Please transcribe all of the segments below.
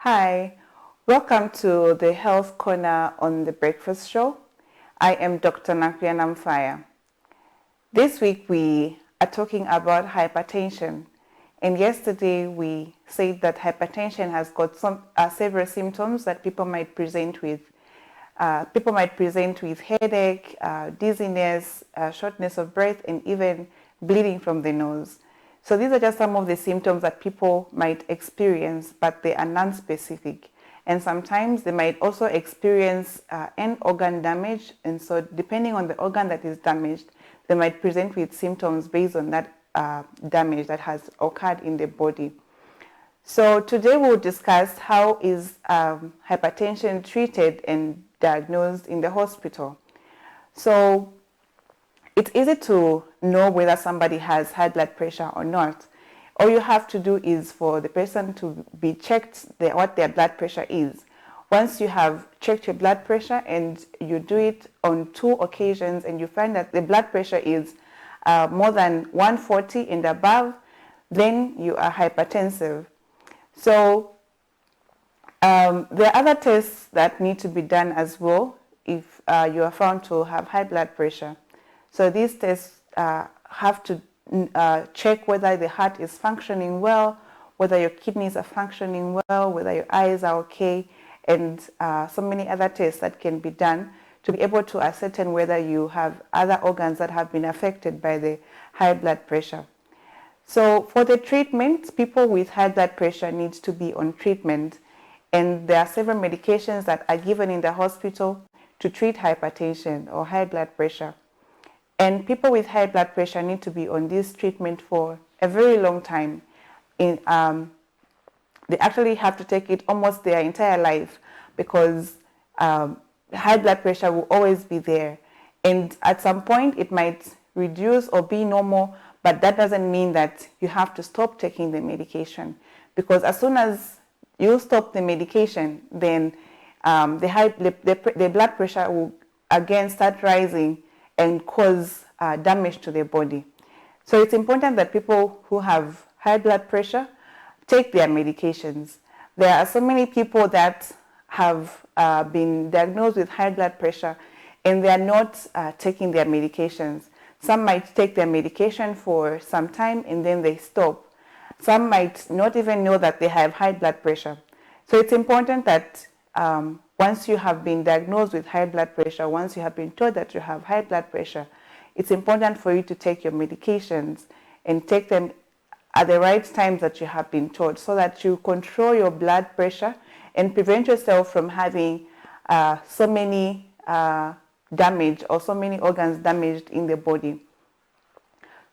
Hi, welcome to the Health Corner on the Breakfast Show. I am Dr. Nakrian Amfaya. This week we are talking about hypertension. And yesterday we said that hypertension has got several symptoms that people might present with. People might present with headache, dizziness, shortness of breath, and even bleeding from the nose. So these are just some of the symptoms that people might experience, but they are non-specific. And sometimes they might also experience end organ damage. And so depending on the organ that is damaged, they might present with symptoms based on that damage that has occurred in the body. So today we'll discuss how is hypertension treated and diagnosed in the hospital. So it's easy to know whether somebody has high blood pressure or not. All you have to do is for the person to be checked what their blood pressure is. Once you have checked your blood pressure and you do it on 2 occasions and you find that the blood pressure is more than 140 and above, then you are hypertensive. So there are other tests that need to be done as well if you are found to have high blood pressure. So these tests have to check whether the heart is functioning well, whether your kidneys are functioning well, whether your eyes are okay, and so many other tests that can be done to be able to ascertain whether you have other organs that have been affected by the high blood pressure. So for the treatment, people with high blood pressure need to be on treatment, and there are several medications that are given in the hospital to treat hypertension or high blood pressure. And people with high blood pressure need to be on this treatment for a very long time. They actually have to take it almost their entire life because high blood pressure will always be there. And at some point it might reduce or be normal, but that doesn't mean that you have to stop taking the medication. Because as soon as you stop the medication, then the blood pressure will again start rising and cause damage to their body. So it's important that people who have high blood pressure take their medications. There are so many people that have been diagnosed with high blood pressure and they are not taking their medications. Some might take their medication for some time and then they stop. Some might not even know that they have high blood pressure. So it's important that once you have been diagnosed with high blood pressure, once you have been told that you have high blood pressure, it's important for you to take your medications and take them at the right times that you have been told so that you control your blood pressure and prevent yourself from having so many damage or so many organs damaged in the body.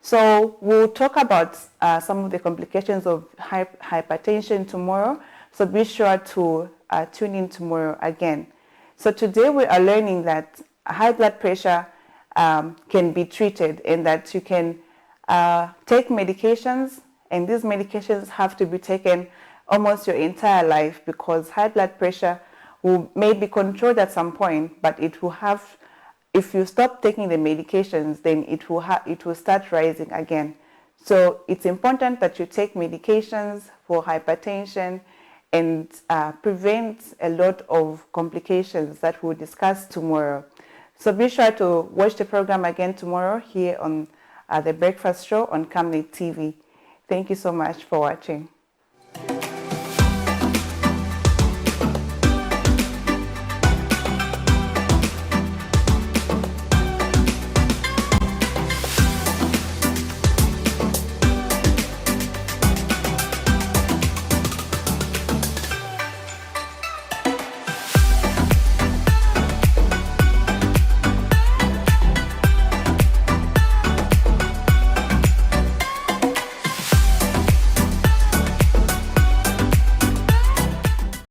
So we'll talk about some of the complications of hypertension tomorrow. So be sure to tune in tomorrow again. So today we are learning that high blood pressure can be treated and that you can take medications, and these medications have to be taken almost your entire life because high blood pressure may be controlled at some point, but it will have, if you stop taking the medications, then it will start rising again. So it's important that you take medications for hypertension and prevent a lot of complications that we'll discuss tomorrow. So be sure to watch the program again tomorrow here on The Breakfast Show on Camnet TV. Thank you so much for watching.